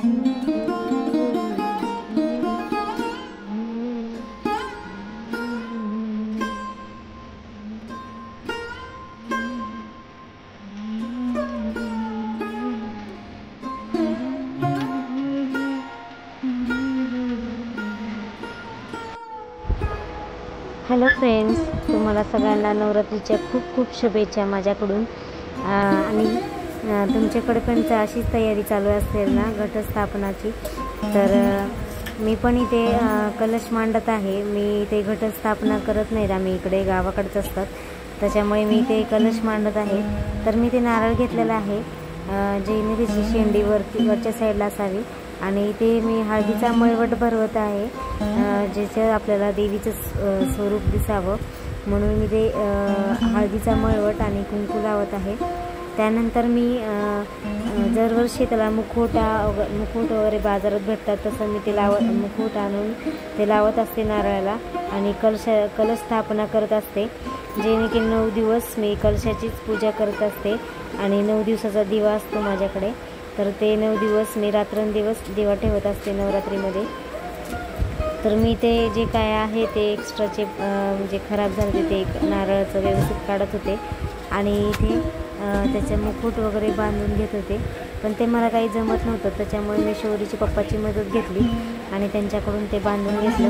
Hello friends, तुम्हाला सगळ्यांना नवरात्रीच्या खूप खूप शुभेच्छा माझ्याकडून। आणि तुमच्याकडे पण अशीच तयारी चालू असेल ना घटस्थापनाची, तर मी पण इथे कलश मांडत आहे। मी इथे घटस्थापना करत नाही, आम्ही इकडे गावाकडेच असतात, त्याच्यामुळे मी इथे कलश मांडत आहे। तर मी ते नारळ घेतलेला आहे, जे मी त्याची शेंडी वरच्या साईडला असावी, आणि इथे मी हळदीचा मळवट भरवत आहे, ज्याचं आपल्याला देवीचं स्वरूप दिसावं म्हणून मी ते हळदीचा मळवट आणि कुंकू लावत आहे। त्यानंतर मी दरवर्षी त्याला मुखवट वगैरे बाजारात भेटतात, तसं मी ते मुखवट आणून ते लावत असते नारळाला, आणि कलश स्थापना करत असते, जेणेकरून 9 दिवस मी कलशाचीच पूजा करत असते। आणि 9 दिवसाचा दिवा असतो माझ्याकडे, तर ते 9 दिवस मी रात्रंदिवस दिवा ठेवत असते नवरात्रीमध्ये। तर मी ते जे काय आहे ते एक्स्ट्राचे म्हणजे खराब झाले ते नारळाचं व्यवस्थित काढत होते, आणि इथे त्याचे मुकुट वगैरे बांधून घेत होते, पण ते मला काही जमत नव्हतं, त्याच्यामुळे मी शौरीची पप्पाची मदत घेतली आणि त्यांच्याकडून ते बांधून घेतलं।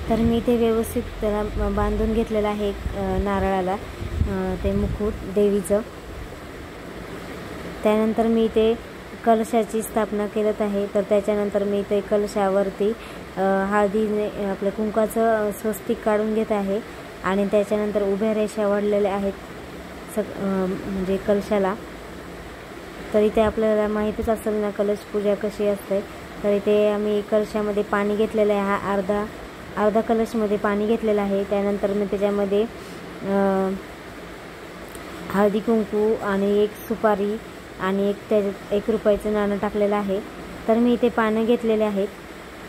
तर मी ते व्यवस्थित त्याला बांधून घेतलेलं आहे नारळाला, ते मुकुट देवीचं। त्यानंतर मी ते कलशाची स्थापना केलेत आहे। तर त्याच्यानंतर मी ते कलशावरती हळदीने आपल्या कुंकाचं स्वस्तिक काढून घेत आहे, आणि त्याच्यानंतर उभ्या रेषा वाढलेल्या आहेत म्हणजे कलशाला। तर इथे आपल्याला माहीतच असेल ना कलश पूजा कशी असते। तर इथे आम्ही कलशामध्ये पाणी घेतलेलं आहे, अर्धा कलशमध्ये पाणी घेतलेलं आहे। त्यानंतर मी त्याच्यामध्ये हळदी कुंकू आणि एक सुपारी आणि त्याच्यात 1 रुपयाचं नाणं टाकलेलं आहे। तर मी इथे पानं घेतलेले आहेत,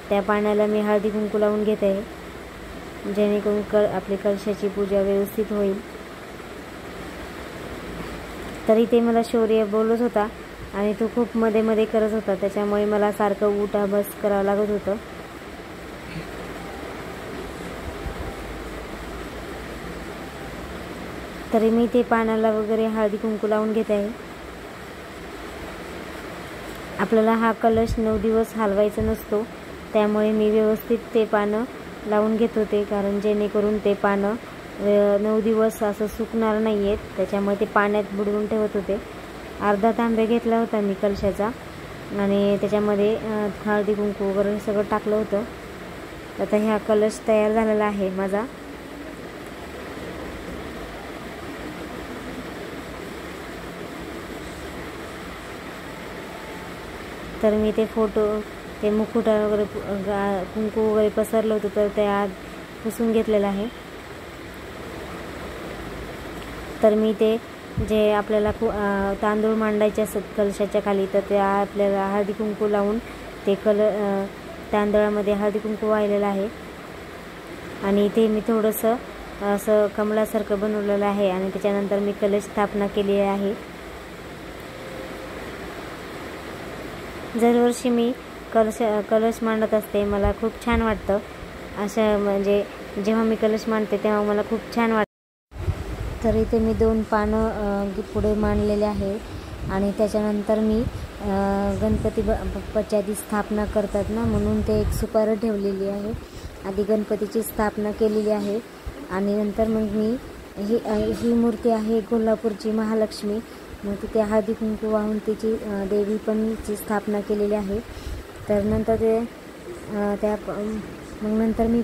त्या पाण्याला मी हळदी कुंकू लावून घेत आहे, जेणेकरून आपली कलशाची पूजा व्यवस्थित होईल। तर इथे मला शौर्य बोलत होता आणि तो खूप मध्ये मध्ये करत होता, त्याच्यामुळे मला सारखं उठा बस करावं लागत होतं। तरी मी ते पानाला वगैरे हळदी कुंकू लावून घेत आहे। आपल्याला हा कलश 9 दिवस हलवायचा नसतो, त्यामुळे मी व्यवस्थित ते पानं लावून घेत होते, कारण जेणेकरून ते पानं 9 दिवस असं सुकणार नाही आहेत, त्याच्यामुळे ते पाण्यात बुडवून ठेवत होते। अर्धा तांब्या घेतला होता मी कलशाचा, आणि त्याच्यामध्ये हळदी कुंकू वगैरे सगळं टाकलं होतं। आता हा कलश तयार झालेला आहे माझा। तर मी ते ते मुकुट वगैरे कुंकू वगैरे पसरलं होतं, तर ते आत पुसून घेतलेलं आहे। तर मी ते जे आपल्याला तांदूळ मांडायचे असतात कलशाच्या खाली, तर ते आपल्याला हळदी कुंकू लावून ते तांदळामध्ये हळदी कुंकू वाहिलेलं आहे, आणि इथे मी थोडंसं असं कमळासारखं बनवलेलं आहे, आणि त्याच्यानंतर मी कलश स्थापना केली आहे। दरवर्षी मी कलश मांडत असते, मला खूप छान वाटतं असं, म्हणजे जेव्हा मी कलश मांडते तेव्हा मला खूप छान वाटतं। तर इथे मी 2 पानं पुढे मांडलेले आहे, आणि त्याच्यानंतर मी गणपती बाप्पाची आधी स्थापना करतात ना, म्हणून ते 1 सुपारी ठेवलेली आहे, आधी गणपतीची स्थापना केलेली आहे। आणि नंतर मग मी ही मूर्ती आहे कोल्हापूरची महालक्ष्मी, मग तिथे हळदी कुंकू वाहून तिची देवी पण ची स्थापना केलेली आहे। तर नंतर नंतर मी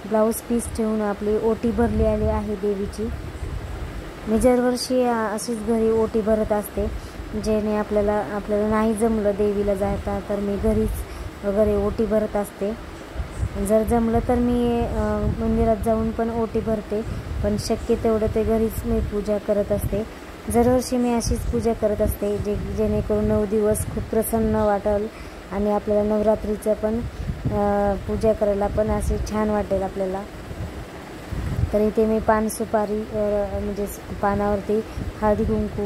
ब्लाऊज पीस ठेवून आपली ओटी भरलेली आहे देवीची। मी दरवर्षी अशीच घरी ओटी भरत असते, जेणे आपल्याला नाही जमलं देवीला जाता, तर मी घरीच वगैरे ओटी भरत असते। जर जमलं तर मी मंदिरात जाऊन पण ओटी भरते, पण शक्य तेवढं ते घरीच मी पूजा करत असते। दरवर्षी मी अशीच पूजा करत असते, जेणेकरून 9 दिवस खूप प्रसन्न वाटेल, आणि आपल्याला नवरात्रीचं पण पूजा करायला पण असे छान वाटेल आपल्याला। तर इथे मी पान सुपारी म्हणजे पानावरती हळदी कुंकू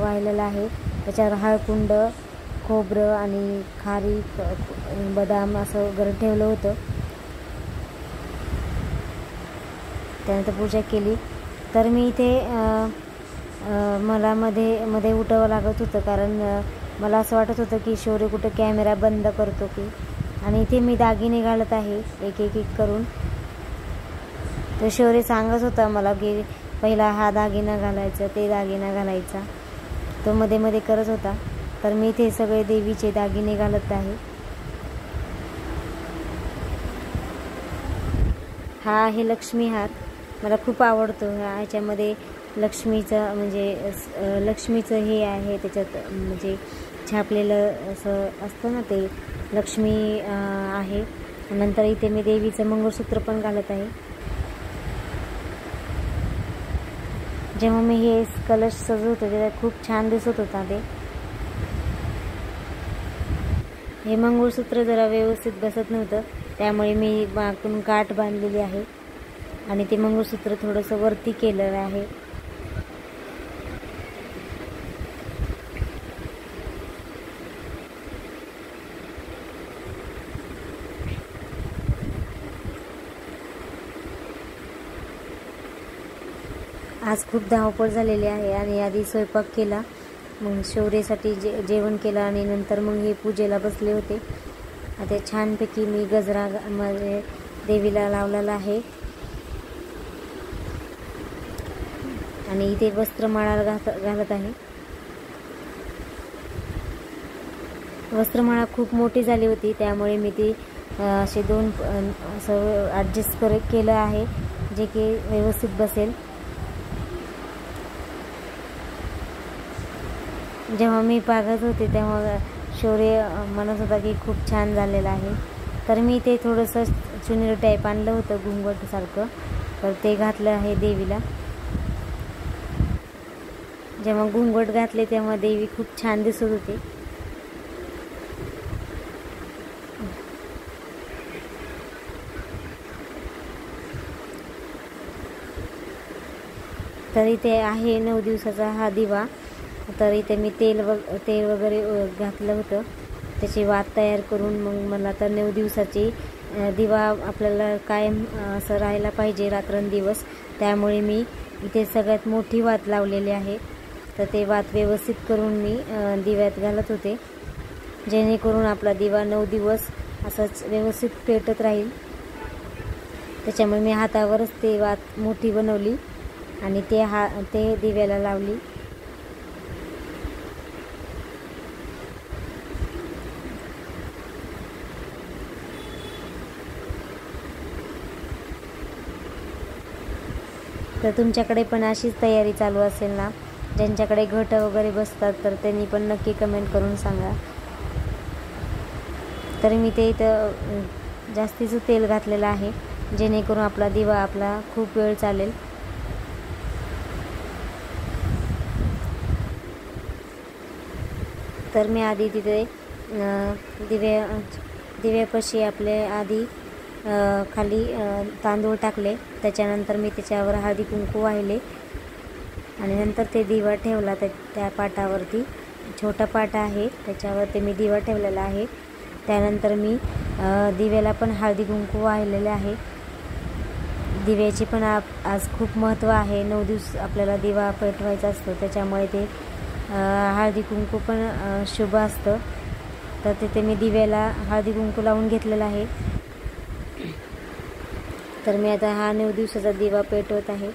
वाहिलेलं आहे. त्याच्यावर हळकुंड, खोबरं आणि खारीक, बदाम असं वगैरे ठेवलं होतं. त्यानंतर पूजा केली. तर मी इथे मला मध्ये उठावं लागत होतं, कारण मला असं वाटत होतं की शौर्य कुठं कॅमेरा बंद करतो की. आणि इथे मी दागिने घालत आहे एक एक करून. तर शौर्य सांगत होता मला की पहिला हा दागिना घालायचा, ते दागिना घालायचा. तो मध्ये मध्ये करत होता. तर मी इथे सगळे देवीचे दागिने घालत आहे. हा आहे लक्ष्मी हार. मला खूप आवडतो. ह्याच्यामध्ये लक्ष्मीचं म्हणजे लक्ष्मीचं हे आहे, त्याच्यात म्हणजे छापलेलं असं असतं ना, ते लक्ष्मी आहे. नंतर इथे मी देवीचं मंगळसूत्र पण घालत आहे. जेव्हा मी हे कलश सजवत होते तेव्हा खूप छान दिसत होता ते. हे मंगळसूत्र जरा व्यवस्थित बसत नव्हतं, त्यामुळे मी मागून गाठ बांधलेली आहे आणि ते मंगळसूत्र थोडंसं वरती केलेलं आहे. आज खूप धावपळ झालेली आहे आणि आधी स्वयंपाक केला, मग शौर्यासाठी जेवण केलं आणि नंतर मग हे पूजेला बसले होते. आता छानपैकी मी गजरा म्हणजे देवीला लावलेला आहे आणि इथे वस्त्रमाळा घालत आहे. वस्त्रमाळा खूप मोठी झाली होती, त्यामुळे मी ती असे दोन असं ॲडजस्ट केलं आहे, जे की व्यवस्थित बसेल. जेव्हा मी पागत होते तेव्हा शौर्य म्हणत होता की खूप छान झालेलं आहे. तर मी ते थोडंसं चुनरी टाईप आणलं होतं घुंगटसारखं, तर ते घातलं आहे देवीला. जेव्हा घुंगट घातले तेव्हा देवी खूप छान दिसत होती. तर इथे आहे 9 दिवसाचा हा दिवा. तर इथे मी तेल वगैरे घातलं होतं, त्याची वात तयार करून मग मला तर 9 दिवसाची दिवा आपल्याला कायम असं राहायला पाहिजे रात्रंदिवस, त्यामुळे मी इथे सगळ्यात मोठी वात लावलेली आहे. तर ते वात व्यवस्थित करून मी दिव्यात घालत होते, जेणेकरून आपला दिवा 9 दिवस असंच व्यवस्थित पेटत राहील. त्याच्यामुळे मी हातावरच ते वात मोठी बनवली आणि ते दिव्याला लावली. तर तुमच्याकडे पण अशीच तयारी चालू असेल ना, ज्यांच्याकडे घट वगैरे बसतात तर त्यांनी पण नक्की कमेंट करून सांगा. तर मी ते इथं जास्तीचं तेल घातलेलं आहे, जेणेकरून आपला दिवा आपला खूप वेळ चालेल. तर मी आधी तिथे दिव्यापाशी आपले आधी खाली तांदूळ टाकले. त्याच्यानंतर मी त्याच्यावर हळदी कुंकू वाहिले आणि नंतर ते दिवा ठेवला. त्या पाटावरती छोटा पाट आहे, त्याच्यावरती मी दिवा ठेवलेला आहे. त्यानंतर मी दिव्याला पण हळदी कुंकू वाहिलेले आहे. दिव्याची पण आज खूप महत्त्व आहे. 9 दिवस आपल्याला दिवा पेटवायचा असतो, त्याच्यामुळे ते हळदी कुंकू पण शुभ असतं. तर तिथे मी दिव्याला हळदी कुंकू लावून घेतलेला आहे. तर मी आता हा 9 दिवसाचा दिवा पेटवत आहे.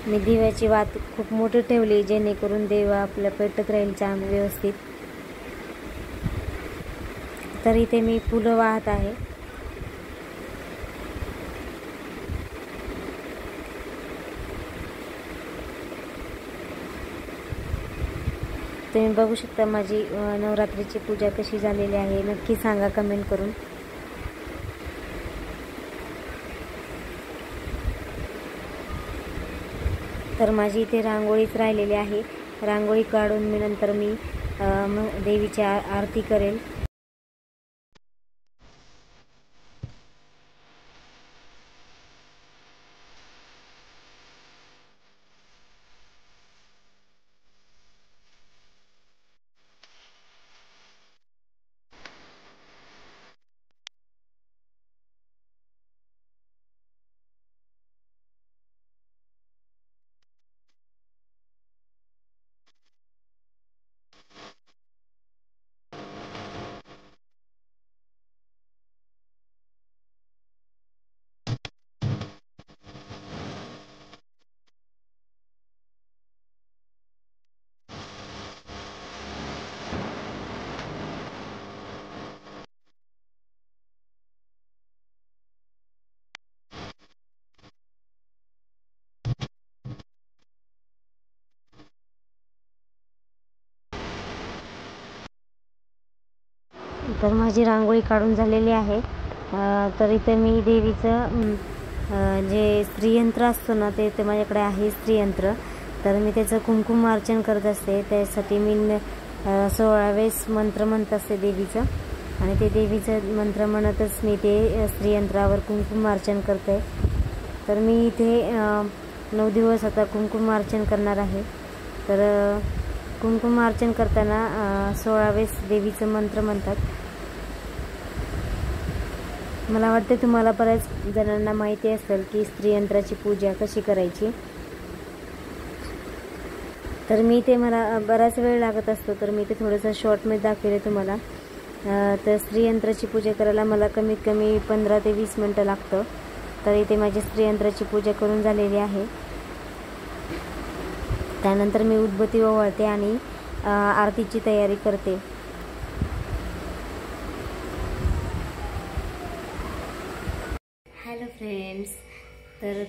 मी दिव्याची वात खूप मोठी ठेवली, जेणेकरून दिवा आपल्या पेटत राहील छान व्यवस्थित. तर इथे मी फुलं वाहत आहे. तुम्ही बघू शकता माझी नवरात्रीची पूजा कशी झालेली आहे, नक्की सांगा कमेंट करून. तर माझी इथे रांगोळीच राहिलेली आहे. रांगोळी काढून मी नंतर देवीची आरती करेल। तर माझी रांगोळी काढून झालेली आहे। तर इथे मी देवीचं जे स्त्रीयंत्र असतं ना ते माझ्याकडे आहे स्त्रीयंत्र। तर मी त्याचं कुंकुमार्चन करत असते। त्यासाठी मी 16 वेळेस मंत्र म्हणत असते देवीचं, आणि ते देवीचं मंत्र म्हणतच मी ते स्त्रीयंत्रावर कुंकुमार्चन करते। तर मी इथे 9 दिवस आता कुंकुमार्चन करणार आहे। तर कुंकुमार्चन करताना 16 वेळेस देवीचं मंत्र म्हणतात। मला वाटते तुम्हाला बऱ्याच जणांना माहिती असेल की स्त्रीयंत्राची पूजा कशी करायची। तर मी ते मला बराच वेळ लागत असतो, तर मी ते थोडंसं शॉर्टमध्ये दाखवले तुम्हाला। तर स्त्रीयंत्राची पूजा करायला मला कमीत कमी 15 ते 20 मिनटं लागतं। तर इथे माझी स्त्रीयंत्राची पूजा करून झालेली आहे। त्यानंतर मी उदबत्ती ओवाळते आणि आरतीची तयारी करते। हॅलो फ्रेंड्स, तर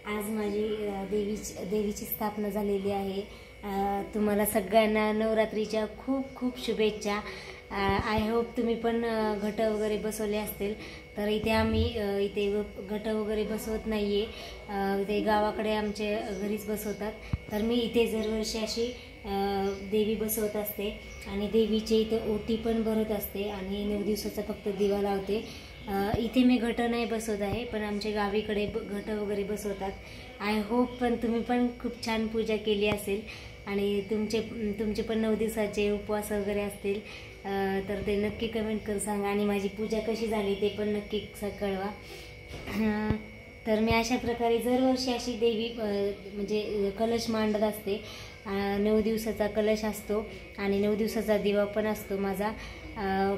आज माझी देवीची स्थापना झालेली आहे। तुम्हाला सगळ्यांना नवरात्रीच्या खूप खूप शुभेच्छा। आय होप तुम्ही पण घट वगैरे बसवले असतील। तर इथे आम्ही इथे घट वगैरे बसवत नाही आहे, ते गावाकडे आमच्या घरीच बसवतात। तर मी इथे दरवर्षी अशी देवी बसवत असते आणि देवीचे इथे ओटी पण भरत असते आणि 9 दिवसाचा फक्त दिवा लावते। इथे मी घट नाही बसवत आहे, पण आमच्या गावीकडे घट वगैरे बसवतात। आय होप पण तुम्ही पण खूप छान पूजा केली असेल आणि तुमचे पण 9 दिवसाचे उपवास वगैरे असतील। तर ते नक्की कमेंट करून सांगा आणि माझी पूजा कशी झाली ते पण नक्की कळवा। तर मी अशा प्रकारे दरवर्षी अशी देवी म्हणजे कलश मांडत असते। 9 दिवसाचा कलश असतो आणि 9 दिवसाचा दिवा पण असतो माझा।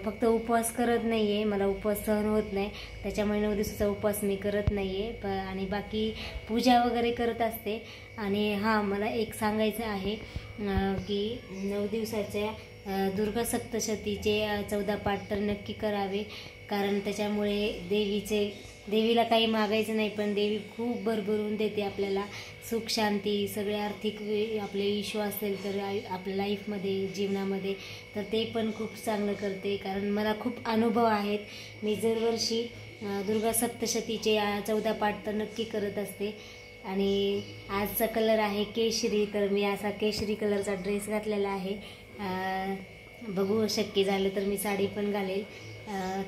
फक्त उपवास करत नाही आहे, मला उपवास सहन होत नाही, त्याच्यामुळे 9 दिवसाचा उपवास मी करत नाही आहे आणि बाकी पूजा वगैरे करत असते। आणि हां, मला एक सांगायचं आहे की 9 दिवसाच्या दुर्गा सप्तशतीचे 14 पाठ तर नक्की करावे, कारण त्याच्यामुळे देवीला काही मागायचं नाही, पण देवी खूप भरभरून देते आपल्याला सुख शांती, सगळे आर्थिक आपले इश्यू असेल तर आपल्या लाईफमध्ये जीवनामध्ये, तर ते पण खूप चांगलं करते। कारण मला खूप अनुभव आहेत। मी दरवर्षी दुर्गा सप्तशतीचे 14 पाठ तर नक्की करत असते। आणि आजचा कलर आहे केशरी, तर मी असा केशरी कलरचा ड्रेस घातलेला आहे। बघू शक्य झालं तर मी साडी पण घालेल।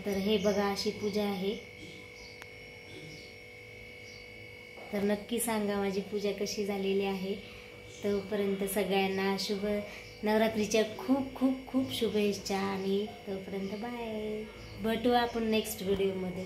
तर हे बघा अशी पूजा आहे। तर नक्की सांगा माझी पूजा कशी झालेली आहे। तोपर्यंत सगळ्यांना शुभ नवरात्रीच्या खूप खूप खूप शुभेच्छा आणि तोपर्यंत बाय। भेटू आपण नेक्स्ट व्हिडिओमध्ये।